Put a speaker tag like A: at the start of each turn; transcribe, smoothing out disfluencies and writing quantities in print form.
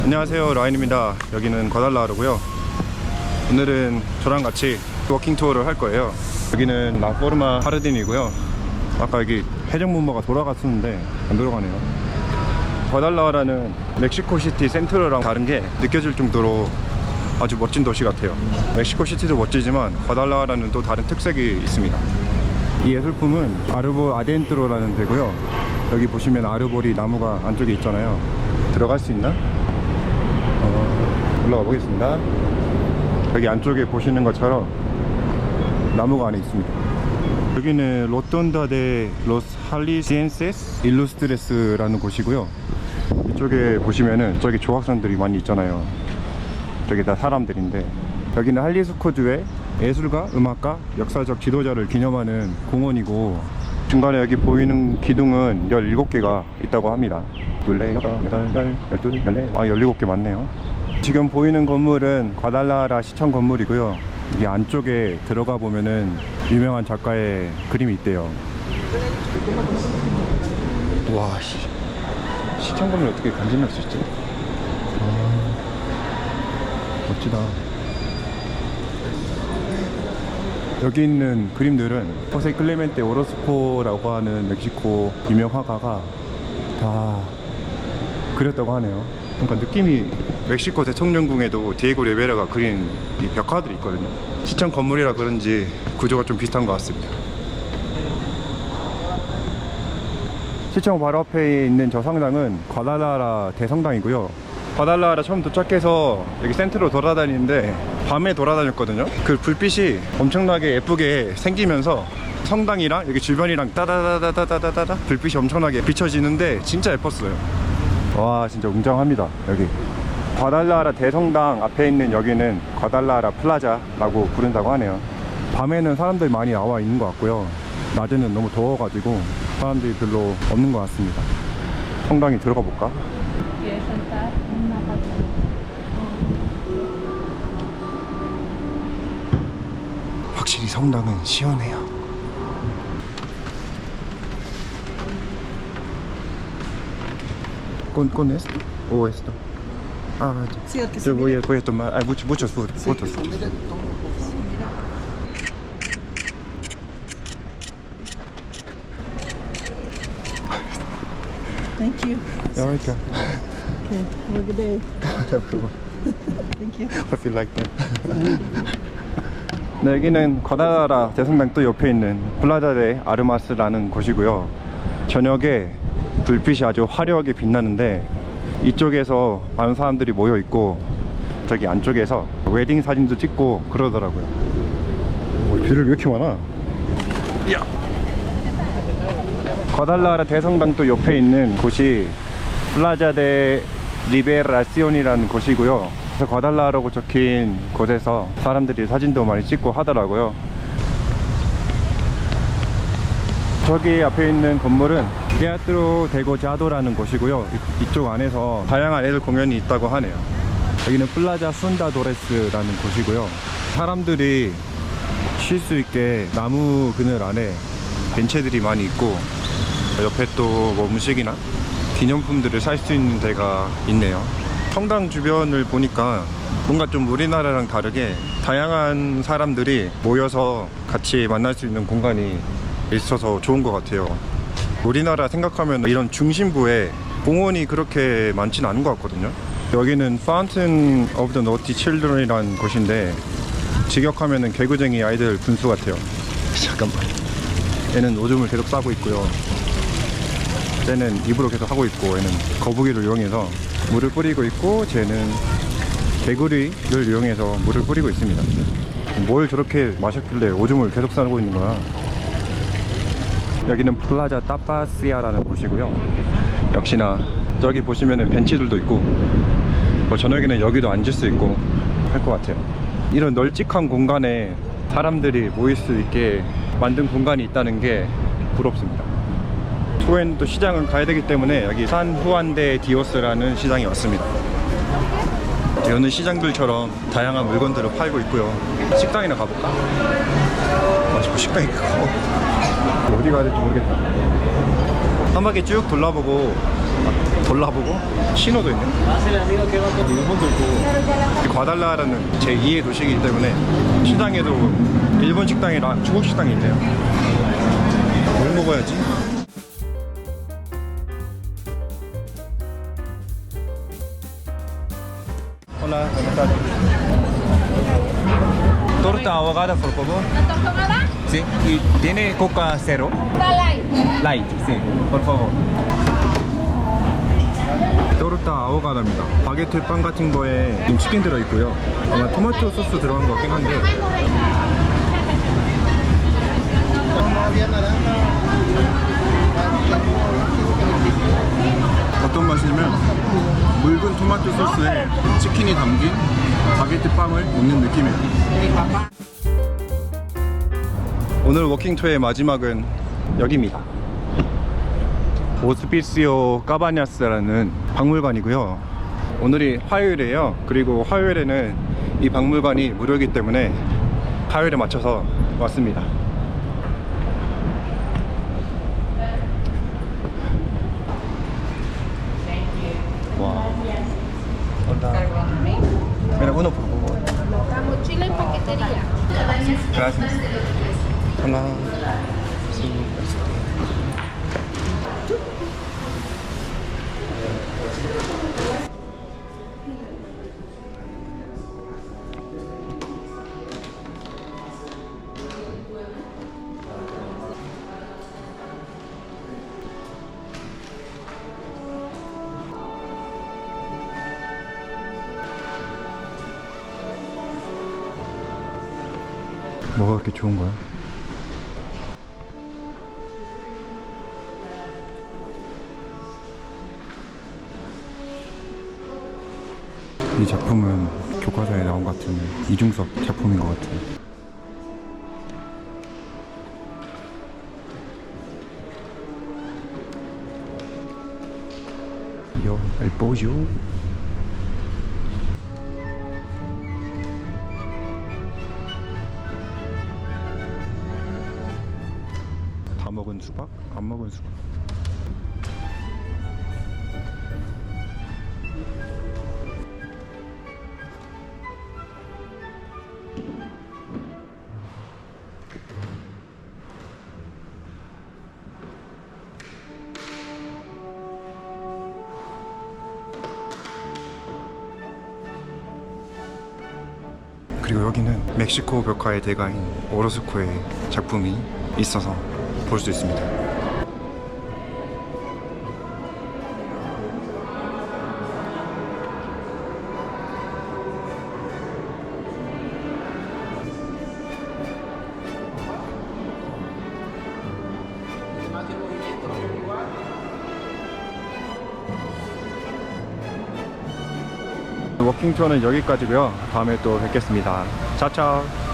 A: 안녕하세요, 라인입니다. 여기는 과달라하르고요. 오늘은 저랑 같이 워킹 투어를 할 거예요. 여기는 라포르마 하르딘이고요. 아까 여기 해적문머가 돌아갔었는데 안 돌아가네요. 과달라하라는 멕시코시티 센트럴랑 다른 게 느껴질 정도로 아주 멋진 도시 같아요. 멕시코시티도 멋지지만 과달라하라는 또 다른 특색이 있습니다. 이 예술품은 아르보 아덴트로라는 데고요. 여기 보시면 아르보리 나무가 안쪽에 있잖아요. 들어갈 수 있나? 올라가 보겠습니다. 여기 안쪽에 보시는 것처럼 나무가 안에 있습니다. 여기는 로톤다 데 로스 할리시엔세스 일루스트레스라는 곳이고요. 이쪽에 보시면은 저기 조각상들이 많이 있잖아요. 저기 다 사람들인데, 여기는 할리스코주의 예술가, 음악가, 역사적 지도자를 기념하는 공원이고, 중간에 여기 보이는 기둥은 17개가 있다고 합니다. 14, 18, 12, 14, 17개 맞네요. 지금 보이는 건물은 과달라하라 시청 건물이고요. 이 안쪽에 들어가 보면은 유명한 작가의 그림이 있대요. 와, 시청 건물 어떻게 간지날 수 있지? 멋지다. 여기 있는 그림들은 호세 클레멘테 오로스코라고 하는 멕시코 유명 화가가 다 그렸다고 하네요. 그러니까 느낌이 멕시코 대통령궁에도 디에고 리베라가 그린 이 벽화들이 있거든요. 시청 건물이라 그런지 구조가 좀 비슷한 것 같습니다. 시청 바로 앞에 있는 저 성당은 과달라하라 대성당이고요. 과달라하라 처음 도착해서 여기 센터로 돌아다니는데 밤에 돌아다녔거든요. 그 불빛이 엄청나게 예쁘게 생기면서 성당이랑 여기 주변이랑 따다다다다다다다 불빛이 엄청나게 비춰지는데 진짜 예뻤어요. 와, 진짜 웅장합니다. 여기 과달라하라 대성당 앞에 있는 여기는 과달라하라 플라자라고 부른다고 하네요. 밤에는 사람들이 많이 나와 있는 것 같고요. 낮에는 너무 더워가지고 사람들이 별로 없는 것 같습니다. 성당에 들어가 볼까? 확실히 성당은 시원해요. ¿Con esto o esto? Ah,
B: Sí, el que
A: yo
B: se
A: voy
B: mira.
A: a tomar muchas fotos.
B: Sí, mire, toma fotos. Thank you.
A: Yeah, okay.
B: Okay, have a good day. Thank you.
A: I feel like that. 네, 여기는 과달라하라 대성당 또 옆에 있는 플라자 데 아르마스라는 곳이고요. 저녁에 불빛이 아주 화려하게 빛나는데 이쪽에서 많은 사람들이 모여 있고 저기 안쪽에서 웨딩 사진도 찍고 그러더라고요. 뷰를 왜 이렇게 많아? 야! 과달라하라 대성당 또 옆에 있는 곳이 플라자 데 리베라시온이라는 곳이고요. 그래서 과달라하라고 적힌 곳에서 사람들이 사진도 많이 찍고 하더라고요. 저기 앞에 있는 건물은 테아트로 데고 자도라는 곳이고요. 이쪽 안에서 다양한 애들 공연이 있다고 하네요. 여기는 플라자 순다도레스라는 곳이고요. 사람들이 쉴 수 있게 나무 그늘 안에 벤치들이 많이 있고, 옆에 또 뭐 음식이나 기념품들을 살 수 있는 데가 있네요. 성당 주변을 보니까 뭔가 좀 우리나라랑 다르게 다양한 사람들이 모여서 같이 만날 수 있는 공간이 있어서 좋은 것 같아요. 우리나라 생각하면 이런 중심부에 공원이 그렇게 많지는 않은 것 같거든요. 여기는 Fountain of the Naughty Children이라는 곳인데 직역하면은 개구쟁이 아이들 분수 같아요. 잠깐만. 얘는 오줌을 계속 싸고 있고요. 쟤는 입으로 계속 하고 있고, 얘는 거북이를 이용해서 물을 뿌리고 있고, 쟤는 개구리를 이용해서 물을 뿌리고 있습니다. 뭘 저렇게 마셨길래 오줌을 계속 싸고 있는 거야. 여기는 플라자 타파시아라는 곳이고요. 역시나 저기 보시면은 벤치들도 있고, 뭐 저녁에는 여기도 앉을 수 있고 할 것 같아요. 이런 널찍한 공간에 사람들이 모일 수 있게 만든 공간이 있다는 게 부럽습니다. 후에는 또 시장을 가야 되기 때문에 여기 산 후안데 디오스라는 시장에 왔습니다. 여는 시장들처럼 다양한 물건들을 팔고 있고요. 식당이나 가볼까? 뭐 식당이 크고 어디 가야 될지 모르겠다. 한 바퀴 쭉 둘러보고 골라보고 신호도 있네. 일본도 있고 과달라라는 제2의 도시이기 때문에 시장에도 일본 식당이랑 중국 식당이 있네요. 뭘 먹어야지? Hola, buenas tardes. Torta ahogada, por favor.
C: ¿Torta ahogada?
A: Sí. ¿Y tiene coca cero?
C: Está light.
A: Light, sí, por favor. 또르타 아오가다입니다. 바게트 빵 같은 거에 지금 치킨 들어있고요. 아마 토마토 소스 들어간 것 같긴 한데 어떤 맛이냐면 묽은 토마토 소스에 치킨이 담긴 바게트 빵을 먹는 느낌이에요. 오늘 워킹 투어의 마지막은 여기입니다. 오스피시오 까바냐스라는 박물관이고요. 오늘이 화요일이에요. 그리고 화요일에는 이 박물관이 무료이기 때문에 화요일에 맞춰서 왔습니다. 와. Mira, uno por favor.
C: La mochila y paquetería.
A: Gracias. Hola. 뭐가 그렇게 좋은 거야? 이 작품은 교과서에 나온 것 같은 이중섭 작품인 것 같아요. Yo, el pollo. 다 먹은 수박? 안 먹은 수박? 그리고 여기는 멕시코 벽화의 대가인 오로스코의 작품이 있어서 볼 수 있습니다. 워킹 투어는 여기까지고요. 다음에 또 뵙겠습니다. 차차.